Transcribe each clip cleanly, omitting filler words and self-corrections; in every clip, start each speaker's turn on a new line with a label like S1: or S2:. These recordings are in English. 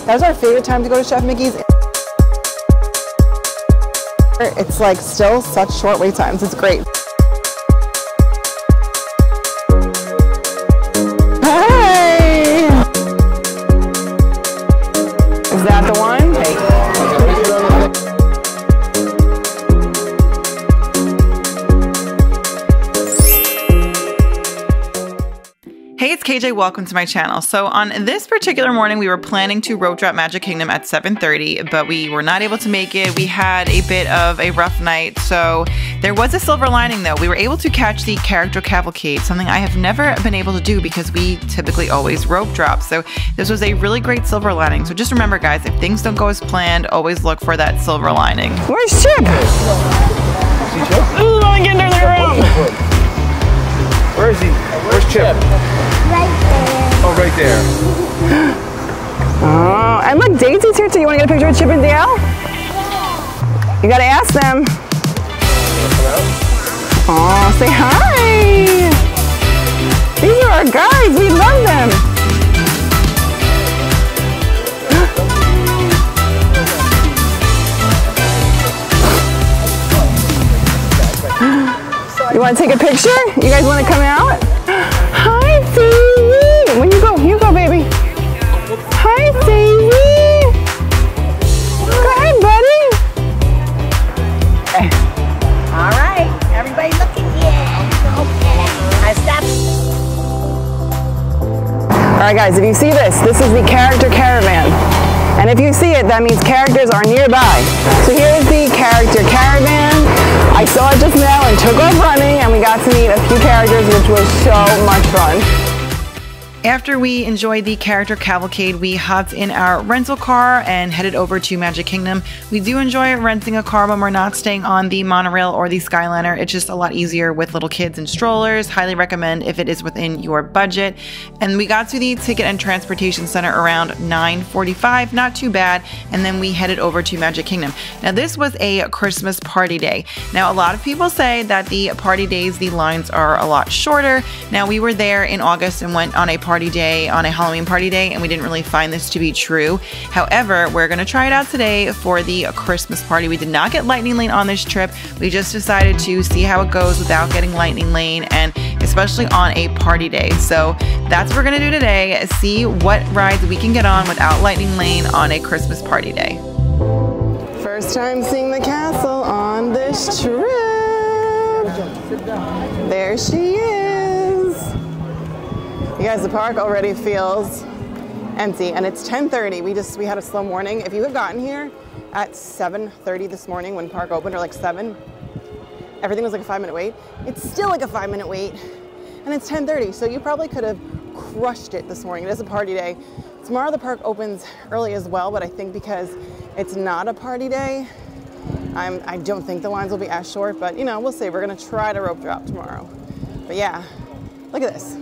S1: That was our favorite time to go to Chef Mickey's. It's like still such short wait times. It's great. Hey! Is that the one? Hey, it's KJ, welcome to my channel. So on this particular morning, we were planning to rope drop Magic Kingdom at 7:30, but we were not able to make it. We had a bit of a rough night, so there was a silver lining though. We were able to catch the character cavalcade, something I have never been able to do because we typically always rope drop. So this was a really great silver lining. So just remember guys, if things don't go as planned, always look for that silver lining. Where's Chip? Ooh, I'm getting there around.
S2: Where is he? Where's Chip?
S3: Right there.
S2: Oh, right there.
S1: Oh, and look, Daisy's here too. You want to get a picture with Chip and Dale? You got to ask them. Oh, say hi. These are our guys. We love them. You want to take a picture? You guys want to come out? Hi, Daisy. When you go, baby. Hi, Daisy. Go ahead, buddy. Okay.
S3: All right, everybody looking here. Okay, I stop.
S1: All right, guys, if you see this is the character caravan. And if you see it, that means characters are nearby. So here's the character caravan. I saw it just now and took off running, and we got to meet a few characters, which was so much fun. After we enjoyed the character cavalcade, we hopped in our rental car and headed over to Magic Kingdom. We do enjoy renting a car when we're not staying on the monorail or the Skyliner. It's just a lot easier with little kids and strollers. Highly recommend if it is within your budget. And we got to the Ticket and Transportation Center around 9:45, not too bad. And then we headed over to Magic Kingdom. Now this was a Christmas party day. Now a lot of people say that the party days, the lines are a lot shorter. Now we were there in August and went on a party day, on a Halloween party day, and we didn't really find this to be true. However, we're gonna try it out today for the Christmas party. We did not get Lightning Lane on this trip. We just decided to see how it goes without getting Lightning Lane, and especially on a party day. So that's what we're gonna do today, see what rides we can get on without Lightning Lane on a Christmas party day. First time seeing the castle on this trip. There she is. You guys, the park already feels empty, and it's 10:30. We had a slow morning. If you had gotten here at 7:30 this morning when park opened, or like 7, everything was like a 5-minute wait. It's still like a 5-minute wait, and it's 10:30, so you probably could have crushed it this morning. It is a party day. Tomorrow the park opens early as well, but I think because it's not a party day, I don't think the lines will be as short, but you know, we'll see. We're gonna try to rope drop tomorrow. But yeah, look at this.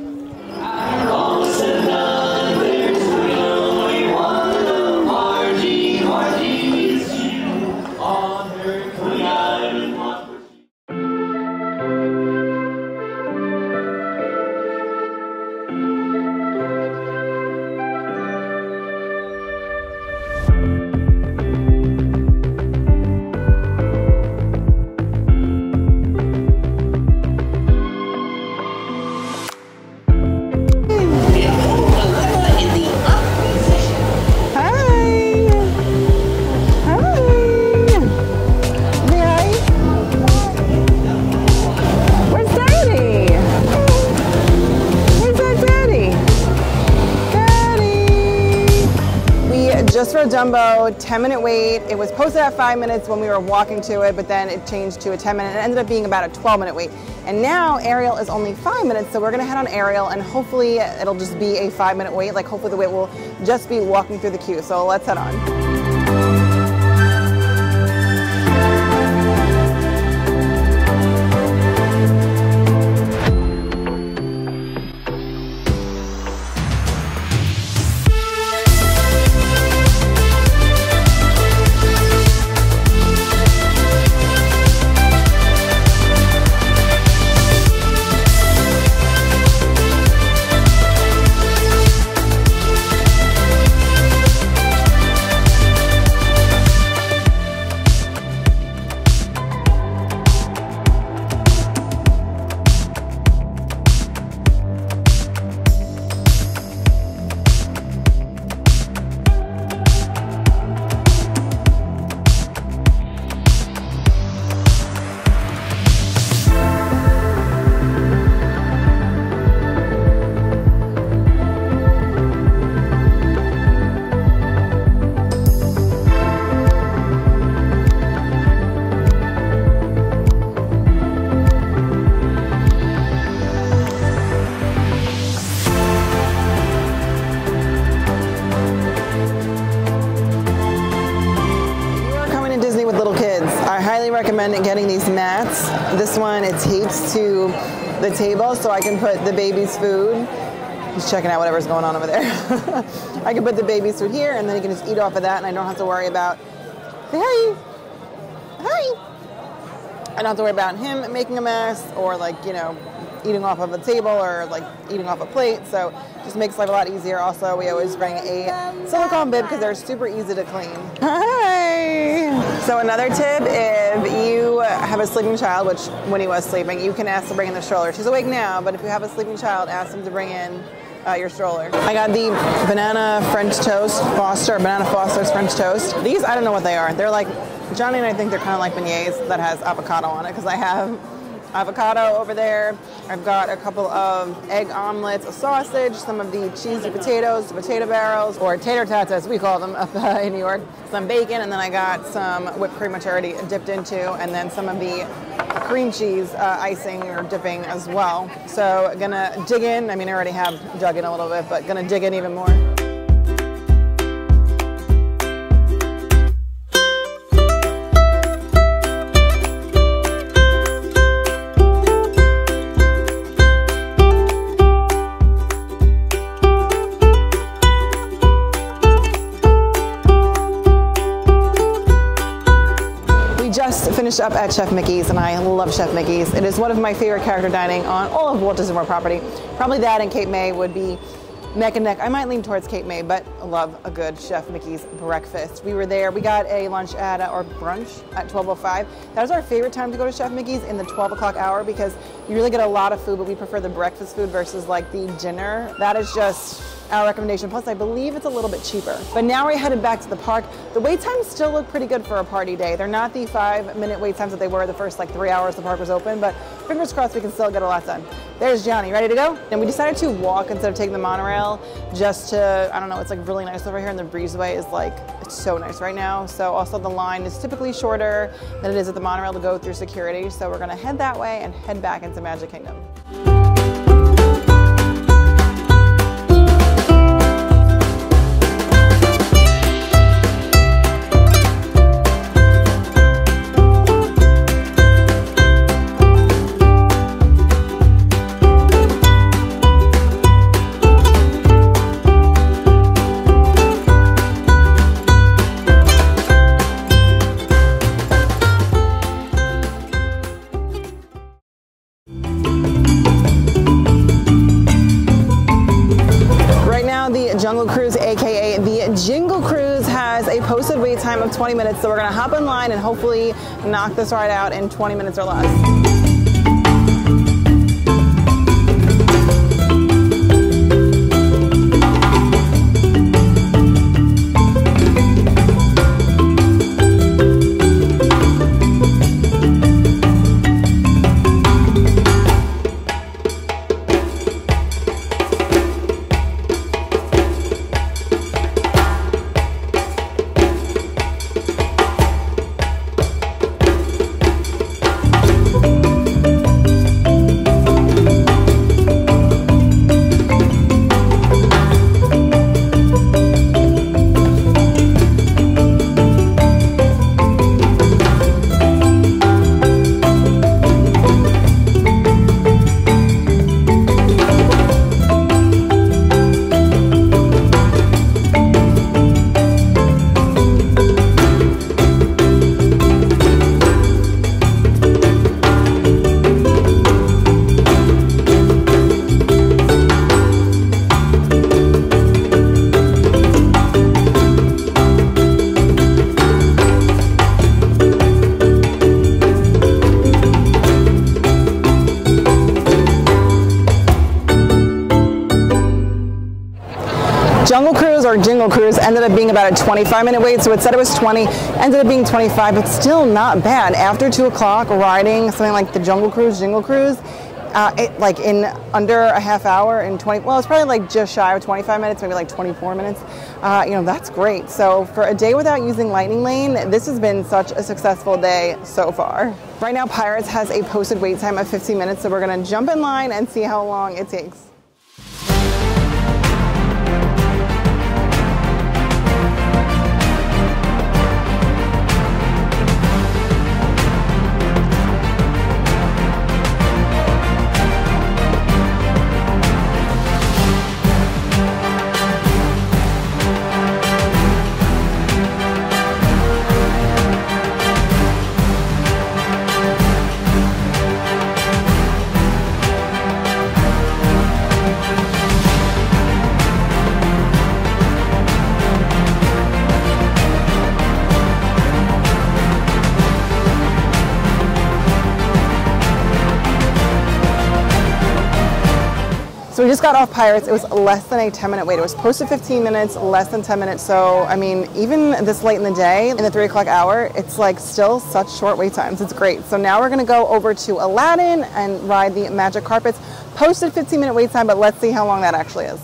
S1: Just for Dumbo, 10-minute wait. It was posted at 5 minutes when we were walking to it, but then it changed to a 10-minute. It ended up being about a 12-minute wait. And now Ariel is only 5 minutes, so we're gonna head on Ariel, and hopefully it'll just be a 5-minute wait. Like hopefully the wait will just be walking through the queue. So let's head on. seats. This one, it tapes to the table so I can put the baby's food. He's checking out whatever's going on over there. I can put the baby's food here, and then he can just eat off of that, and I don't have to worry about, hey, I don't have to worry about him making a mess or like, you know, eating off of a table or like eating off a plate. So just makes life a lot easier. Also, we always bring a silicone bib because they're super easy to clean. Hi. So another tip, if you have a sleeping child, which when he was sleeping, you can ask to bring in the stroller. She's awake now, but if you have a sleeping child, ask them to bring in your stroller. I got the banana French toast, banana Foster's French toast. These, I don't know what they are. They're like, Johnny and I think they're kind of like beignets that has avocado on it because I have avocado over there. I've got a couple of egg omelets, a sausage, some of the cheesy potatoes, potato barrels, or tater tots as we call them up in New York, some bacon, and then I got some whipped cream which I already dipped into, and then some of the cream cheese icing or dipping as well. So gonna dig in. I mean, I already have dug in a little bit, but gonna dig in even more. Finished up at Chef Mickey's, and I love Chef Mickey's. It is one of my favorite character dining on all of Walt Disney World property. Probably that and Cape May would be neck and neck. I might lean towards Cape May, but I love a good Chef Mickey's breakfast. We were there. We got a lunch at, or brunch at 12:05. That was our favorite time to go to Chef Mickey's, in the 12 o'clock hour, because you really get a lot of food, but we prefer the breakfast food versus like the dinner. That is just our recommendation. Plus, I believe it's a little bit cheaper. But now we're headed back to the park. The wait times still look pretty good for a party day. They're not the 5-minute wait times that they were the first like 3 hours the park was open, but fingers crossed we can still get a lot done. There's Johnny, ready to go? And we decided to walk instead of taking the monorail just to, I don't know, it's like really nice over here, and the breezeway is like, it's so nice right now. So also the line is typically shorter than it is at the monorail to go through security. So we're gonna head that way and head back into Magic Kingdom. Jungle Cruise, aka the Jingle Cruise, has a posted wait time of 20 minutes, so we're gonna hop in line and hopefully knock this ride out in 20 minutes or less. Jungle Cruise, or Jingle Cruise, ended up being about a 25-minute wait, so it said it was 20, ended up being 25, but still not bad. After 2 o'clock, riding something like the Jungle Cruise, Jingle Cruise, like in under a half hour, in 20, well, it's probably like just shy of 25 minutes, maybe like 24 minutes. You know, that's great. So for a day without using Lightning Lane, this has been such a successful day so far. Right now, Pirates has a posted wait time of 15 minutes, so we're gonna jump in line and see how long it takes. So we just got off Pirates. It was less than a 10-minute wait. It was posted 15 minutes, less than 10 minutes. So, I mean, even this late in the day, in the 3 o'clock hour, it's like still such short wait times. It's great. So now we're gonna go over to Aladdin and ride the Magic Carpets. Posted 15-minute wait time, but let's see how long that actually is.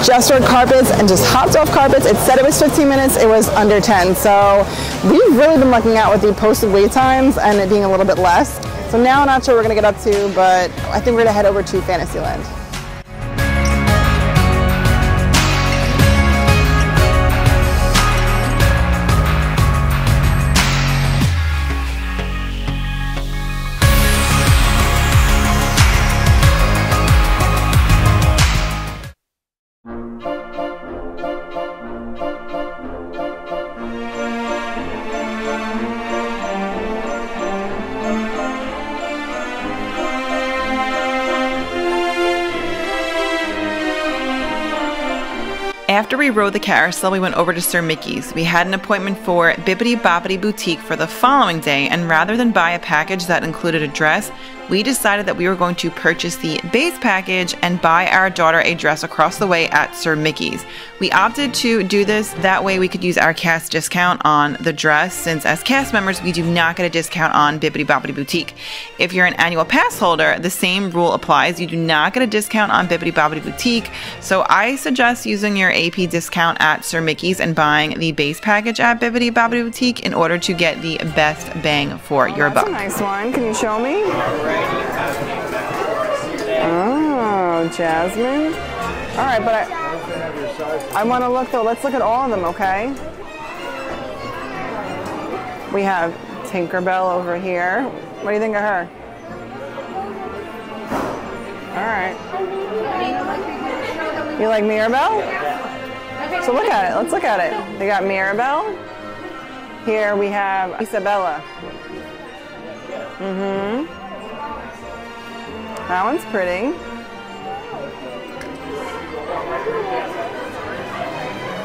S1: Just rode carpets and just hopped off carpets. It said it was 15 minutes, it was under 10. So we've really been lucking out with the posted wait times and it being a little bit less. So now I'm not sure we're gonna get up to, but I think we're gonna head over to Fantasyland.
S4: After we rode the carousel, we went over to Sir Mickey's. We had an appointment for Bibbidi Bobbidi Boutique for the following day, and rather than buy a package that included a dress, we decided that we were going to purchase the base package and buy our daughter a dress across the way at Sir Mickey's. We opted to do this, that way we could use our cast discount on the dress, since as cast members we do not get a discount on Bibbidi Bobbidi Boutique. If you're an annual pass holder, the same rule applies. You do not get a discount on Bibbidi Bobbidi Boutique, so I suggest using your AP discount at Sir Mickey's and buying the base package at Bibbidi Bobbidi Boutique in order to get the best bang for your buck.
S1: That's a nice one. Can you show me? Oh, Jasmine. All right, but I want to look though. Let's look at all of them, okay? We have Tinkerbell over here. What do you think of her? All right. You like Mirabelle? So look at it. Let's look at it. They got Mirabelle. Here we have Isabella. That one's pretty.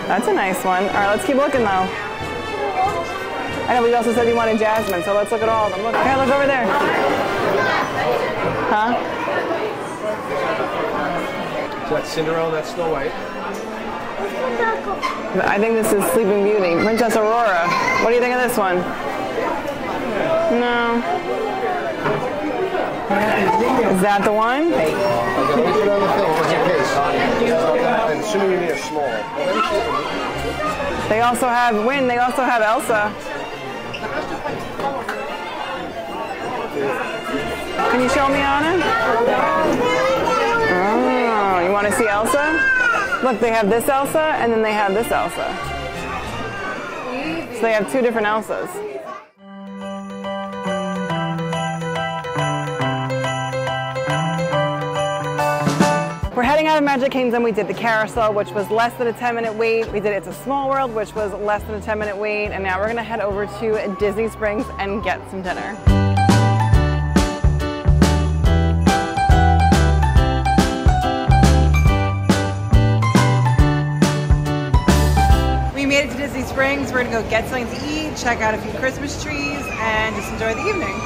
S1: That's a nice one. All right, let's keep looking though. I know we also said you wanted Jasmine, so let's look at all of them. Look, okay, look over there. Huh?
S2: So that's Cinderella, that's Snow White.
S1: I think this is Sleeping Beauty. Princess Aurora. What do you think of this one? No. Is that the one?
S2: Assuming you need a small.
S1: They also have They also have Elsa. Can you show me, Anna? Oh, you want to see Elsa? Look, they have this Elsa, and then they have this Elsa. So they have two different Elsas. We're heading out of Magic Kingdom. We did the carousel, which was less than a 10-minute wait. We did It's a Small World, which was less than a 10-minute wait. And now we're gonna head over to Disney Springs and get some dinner. We made it to Disney Springs. We're gonna go get something to eat, check out a few Christmas trees, and just enjoy the evening.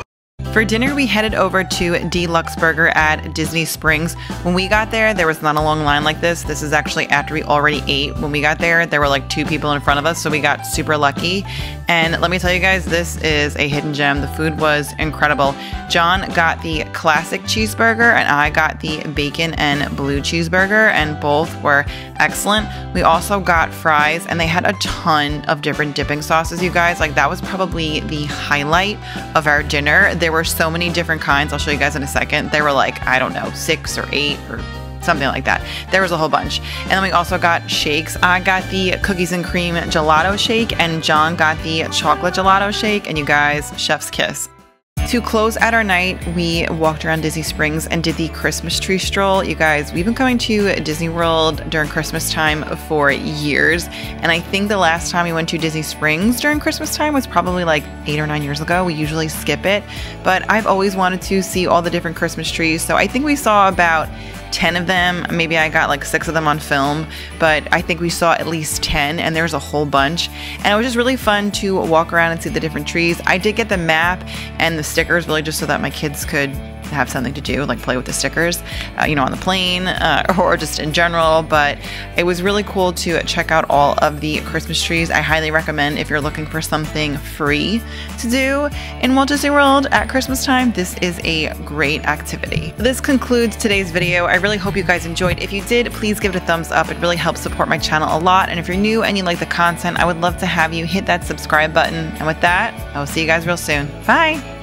S4: For dinner, we headed over to D-Luxe Burger at Disney Springs. When we got there was not a long line like this. This is actually after we already ate. When we got there were like 2 people in front of us, so we got super lucky. And let me tell you guys, this is a hidden gem. The food was incredible. John got the classic cheeseburger, and I got the bacon and blue cheeseburger, and both were excellent. We also got fries, and they had a ton of different dipping sauces, you guys. Like, that was probably the highlight of our dinner. There were so many different kinds. I'll show you guys in a second. There were like, I don't know, 6 or 8 or something like that. There was a whole bunch. And then we also got shakes. I got the cookies and cream gelato shake, and John got the chocolate gelato shake, and you guys, chef's kiss. To close out our night, we walked around Disney Springs and did the Christmas Tree Stroll. You guys, we've been coming to Disney World during Christmas time for years, and I think the last time we went to Disney Springs during Christmas time was probably like 8 or 9 years ago. We usually skip it, but I've always wanted to see all the different Christmas trees, so I think we saw about 10 of them. Maybe I got like 6 of them on film, but I think we saw at least 10, and there was a whole bunch. And it was just really fun to walk around and see the different trees. I did get the map and the stickers really just so that my kids could have something to do, like play with the stickers, you know, on the plane or just in general. But it was really cool to check out all of the Christmas trees. I highly recommend if you're looking for something free to do in Walt Disney World at Christmas time, this is a great activity. This concludes today's video. I really hope you guys enjoyed. If you did, please give it a thumbs up. It really helps support my channel a lot. And if you're new and you like the content, I would love to have you hit that subscribe button. And with that, I will see you guys real soon. Bye.